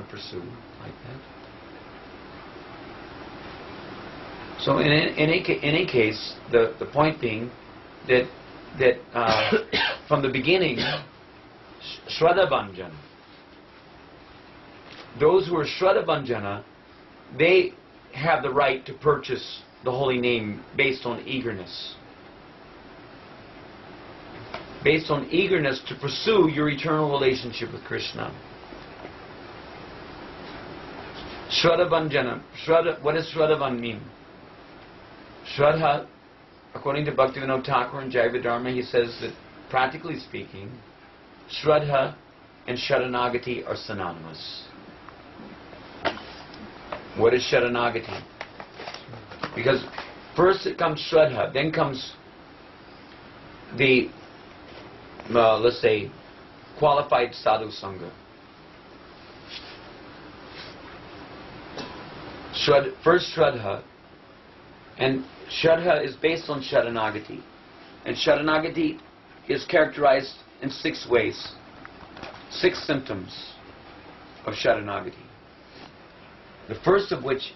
to pursue, like that. So in any case, the point being that from the beginning, Shraddha-bhanjana, those who are Shraddha-bhanjana, they have the right to purchase the holy name based on eagerness. Based on eagerness to pursue your eternal relationship with Krishna. Shraddha-bhanjana. What does Shraddha-bhan mean? Shraddha, according to Bhaktivinoda Thakur and Jaiva Dharma, he says that, practically speaking, Shraddha and Sharanagati are synonymous. What is Sharanagati? Because first it comes Shraddha, then comes the, let's say, qualified sadhu sangha. First Shraddha, and Shraddha is based on Sharanagati. And Sharanagati is characterized in 6 ways. 6 symptoms of Sharanagati. The first of which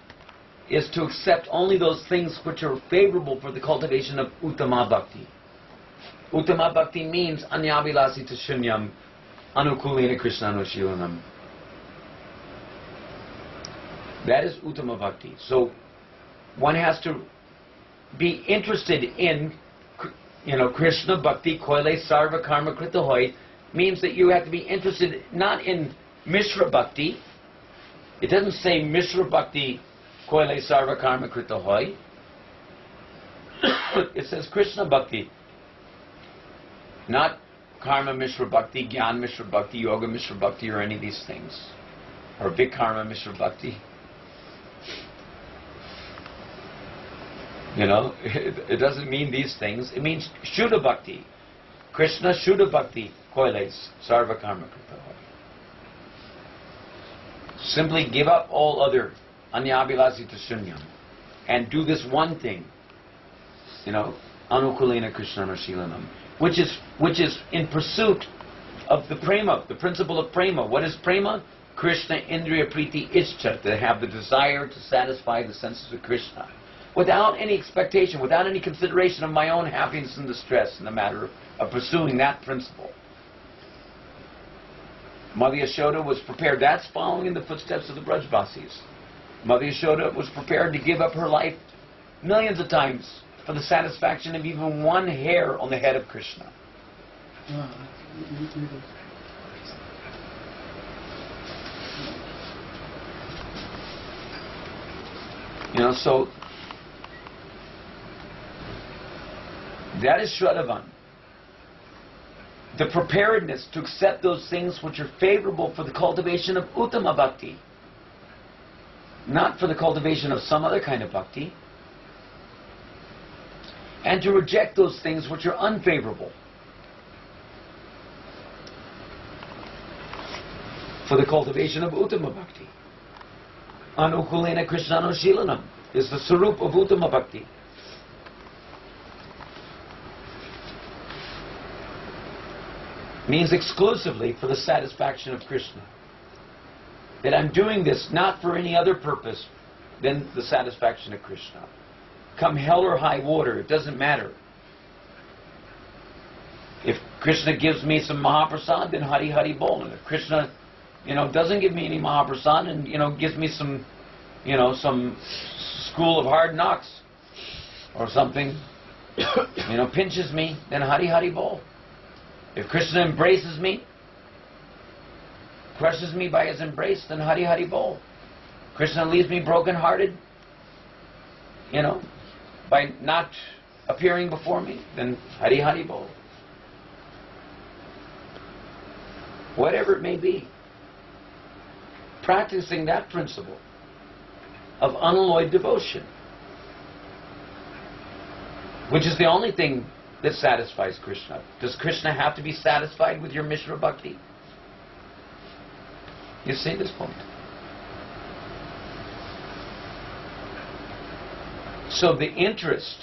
is to accept only those things which are favorable for the cultivation of Uttama Bhakti. Uttama Bhakti means Anyabhilasita Shunyam Anukulina Krishnanushīlanam. That is Uttama Bhakti. So one has to be interested in, Krishna Bhakti Koile Sarva Karma Krita Hoy, means that you have to be interested not in Mishra Bhakti. It doesn't say Mishra Bhakti Koile Sarva Karma Krita Hoy. It says Krishna Bhakti. Not Karma Mishra Bhakti, Gyan Mishra Bhakti, Yoga Mishra Bhakti, or any of these things. Or Vikarma Mishra Bhakti. It doesn't mean these things. It means Shuddha Bhakti. Krishna Shuddha Bhakti Koiles Sarva Karma Krita Hoy. Simply give up all other Anyabhilasita Shunyam and do this one thing. Anukulina Krishnanushīlanam. Which is in pursuit of the prema, the principle of prema. What is prema? Krishna Indriya Priti Ishcha, to have the desire to satisfy the senses of Krishna. Without any expectation, without any consideration of my own happiness and distress in the matter of pursuing that principle. Mother Yashoda was prepared. That's following in the footsteps of the Brajvasis. Mother Yashoda was prepared to give up her life millions of times for the satisfaction of even one hair on the head of Krishna. So that is Shraddhavan. The preparedness to accept those things which are favorable for the cultivation of Uttama Bhakti, not for the cultivation of some other kind of Bhakti, and to reject those things which are unfavorable. for the cultivation of Uttama Bhakti. Anukulena Krishnano Shilanam is the Sarup of Uttama Bhakti. Means exclusively for the satisfaction of Krishna. That I'm doing this not for any other purpose than the satisfaction of Krishna. Come hell or high water, it doesn't matter. If Krishna gives me some Mahaprasad, then Hari Hari Bol. And if Krishna, doesn't give me any Mahaprasad and, gives me some, some school of hard knocks or something, pinches me, then Hari Hari Bol. If Krishna embraces me, crushes me by his embrace, then Hari Hari Bol. Krishna leaves me broken-hearted, by not appearing before me, then Hari Hari Bol. Whatever it may be, practicing that principle of unalloyed devotion, which is the only thing that satisfies Krishna. Does Krishna have to be satisfied with your Mishra Bhakti? You see this point? So the interest,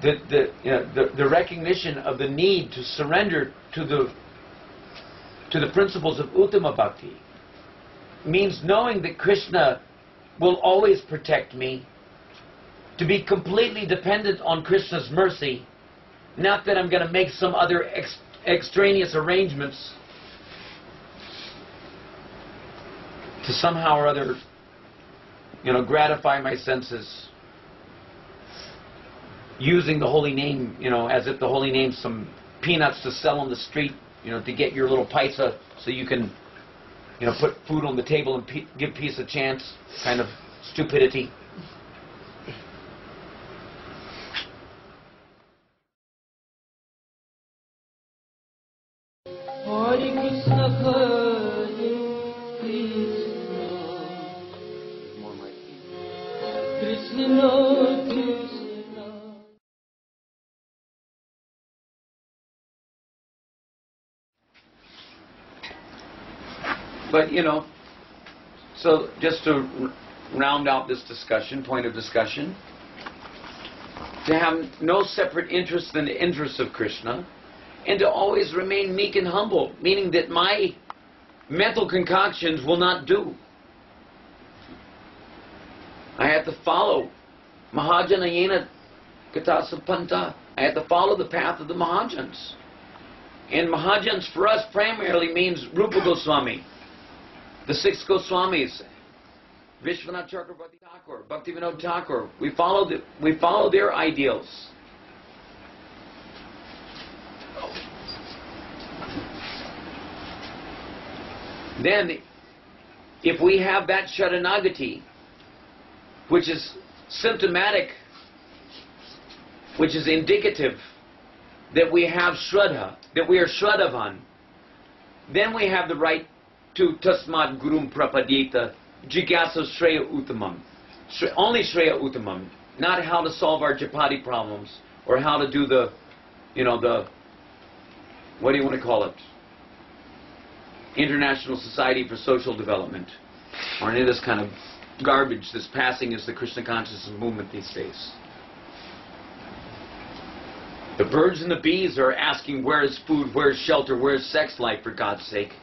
the recognition of the need to surrender to the principles of Uttama Bhakti means knowing that Krishna will always protect me, to be completely dependent on Krishna's mercy, not that I'm going to make some other extraneous arrangements to somehow or other, gratify my senses, using the holy name, as if the holy name's some peanuts to sell on the street, to get your little paisa so you can, put food on the table and give peace a chance, kind of stupidity. Hare Krishna, Hare Krishna, Krishna Krishna. But, so just to round out this discussion, point of discussion, to have no separate interest than the interests of Krishna, and to always remain meek and humble, meaning that my mental concoctions will not do. I have to follow Mahajanayena Katasapanta. I have to follow the path of the Mahajans. And Mahajans for us primarily means Rupa Goswami, the 6 Goswamis, Vishwanath Chakravarti Thakur, Bhaktivinoda Thakur. We follow their ideals. Then, if we have that Sharanagati, which is symptomatic, which is indicative that we have Shraddha, that we are Shraddhavan, then we have the right to Tasmat Gurum Prapadyeta Jigyasa Shreya Uttamam. Only Shreya Uttamam, not how to solve our Japati problems, or how to do the, what do you want to call it? International Society for Social Development, or any of this kind of garbage that's passing as the Krishna consciousness movement these days. The birds and the bees are asking, where is food, where is shelter, where is sex life, for God's sake?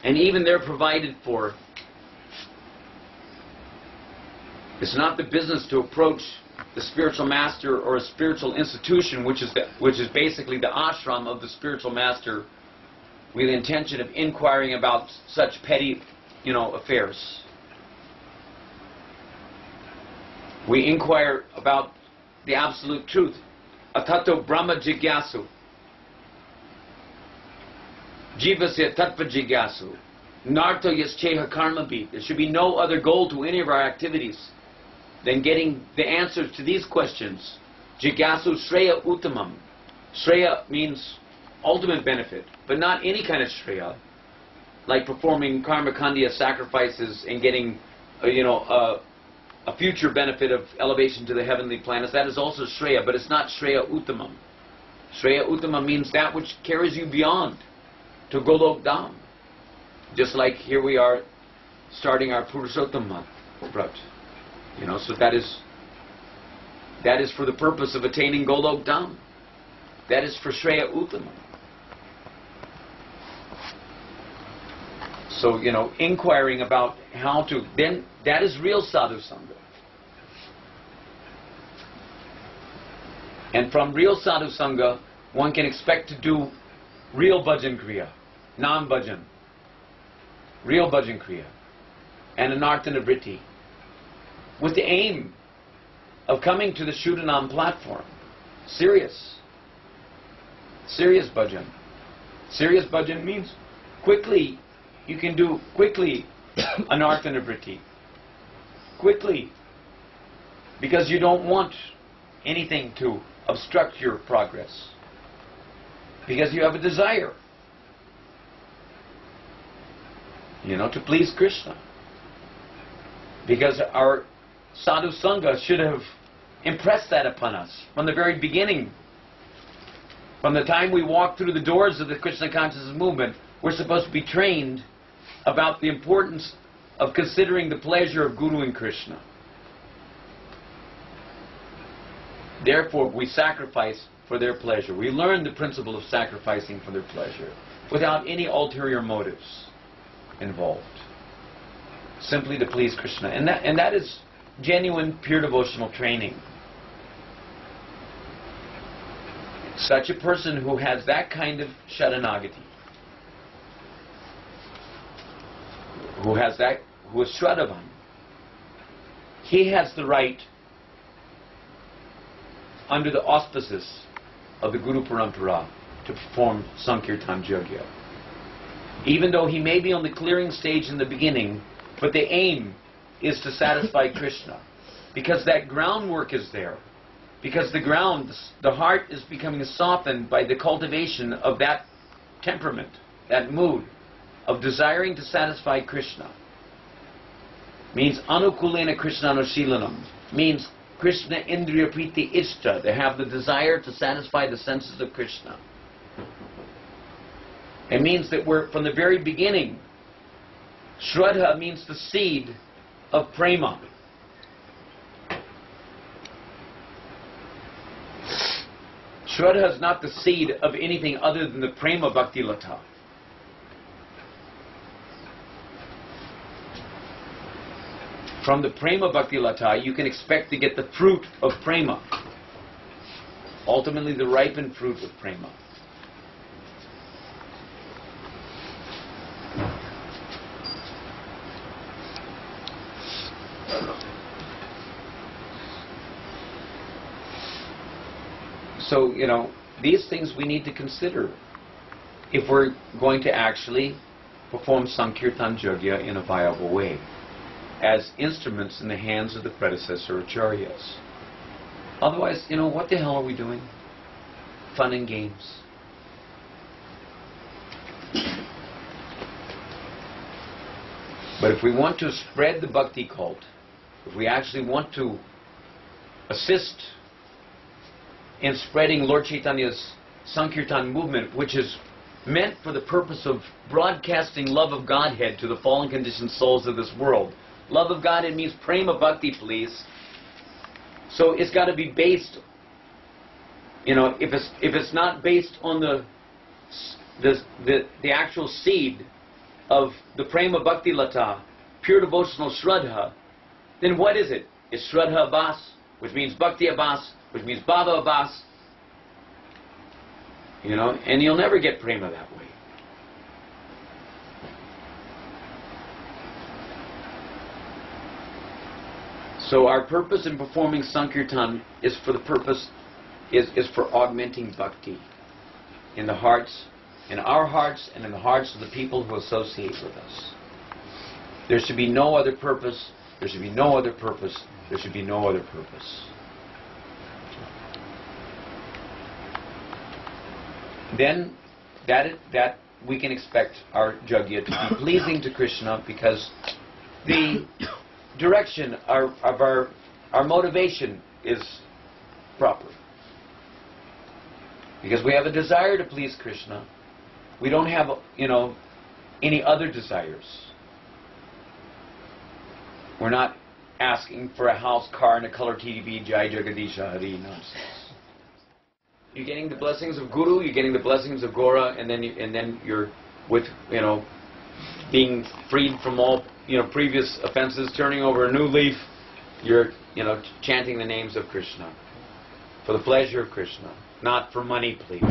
And even they're provided for. It's not the business to approach the spiritual master or a spiritual institution, which is basically the ashram of the spiritual master, with the intention of inquiring about such petty, affairs. We inquire about the absolute truth. Atato Brahma Jigyasu. Jivasya Tattva Jigyasu. Narto Yascheha Karma Beat. There should be no other goal to any of our activities than getting the answers to these questions. Jigyasu Shreya Uttamam. Shreya means ultimate benefit, but not any kind of Shreya, like performing karma khandya sacrifices and getting, a future benefit of elevation to the heavenly planets. That is also Shreya, but it's not Shreya Uttamam. Shreya Uttamam means that which carries you beyond to Golok Dham. Just like here we are starting our Purushottama Vrat. You know, so that is for the purpose of attaining Golok Dham. That is for Shreya Uttama. So, you know, inquiring about how to, then that is real sadhu sangha. And from real sadhu sangha, one can expect to do real bhajan kriya, non-bhajan, real bhajan kriya, and anarthana vritti, with the aim of coming to the Shuddhanam platform. Serious bhajan. Serious bhajan means quickly, you can do quickly anarthana vritti. Quickly. Because you don't want anything to obstruct your progress. Because you have a desire, you know, to please Krishna. Because our sadhu sangha should have impressed that upon us from the very beginning. From the time we walk through the doors of the Krishna consciousness movement, we're supposed to be trained about the importance of considering the pleasure of Guru and Krishna. Therefore, we sacrifice for their pleasure. We learn the principle of sacrificing for their pleasure without any ulterior motives involved. Simply to please Krishna. And that is genuine, pure devotional training. Such a person who has that kind of sharanagati, who is Shraddhavan, he has the right, under the auspices of the Guru Parampara, to perform Sankirtan Yajna. Even though he may be on the clearing stage in the beginning, but the aim is to satisfy Krishna. Because that groundwork is there. Because the heart is becoming softened by the cultivation of that temperament, that mood of desiring to satisfy Krishna. Means anukulena Krishnanushilanam. Means Krishna Indriya Priti Ishta. They have the desire to satisfy the senses of Krishna. It means that we're, from the very beginning, Shraddha means the seed of prema. Shraddha is not the seed of anything other than the prema bhakti lata. From the prema bhakti lata, you can expect to get the fruit of prema. Ultimately, the ripened fruit of prema. So, you know, these things we need to consider if we're going to actually perform Sankirtan Yajna in a viable way, as instruments in the hands of the predecessor acharyas. Otherwise, you know, what the hell are we doing? Fun and games. But if we want to spread the bhakti cult, if we actually want to assist in spreading Lord Chaitanya's Sankirtan movement, which is meant for the purpose of broadcasting love of Godhead to the fallen conditioned souls of this world. Love of Godhead means prema bhakti, please. So it's got to be based, you know, if it's not based on the actual seed of the prema bhakti lata, pure devotional shraddha, then what is it? It's shraddha abhas, which means bhakti abhas, which means bhava abhas. You know, and you'll never get prema that way. So our purpose in performing Sankirtan is for the purpose, is for augmenting bhakti in the hearts, in our hearts and in the hearts of the people who associate with us. There should be no other purpose, there should be no other purpose, there should be no other purpose. Then that we can expect our Yajna to be pleasing to Krishna, because the direction of our motivation is proper. Because we have a desire to please Krishna. We don't have, you know, any other desires. We're not asking for a house, car, and a color TV, Jai Jagadisha Hari nonsense. You're getting the blessings of Guru, you're getting the blessings of Gora, and then you're with, being freed from all, previous offenses, turning over a new leaf. You're, chanting the names of Krishna for the pleasure of Krishna, not for money, please.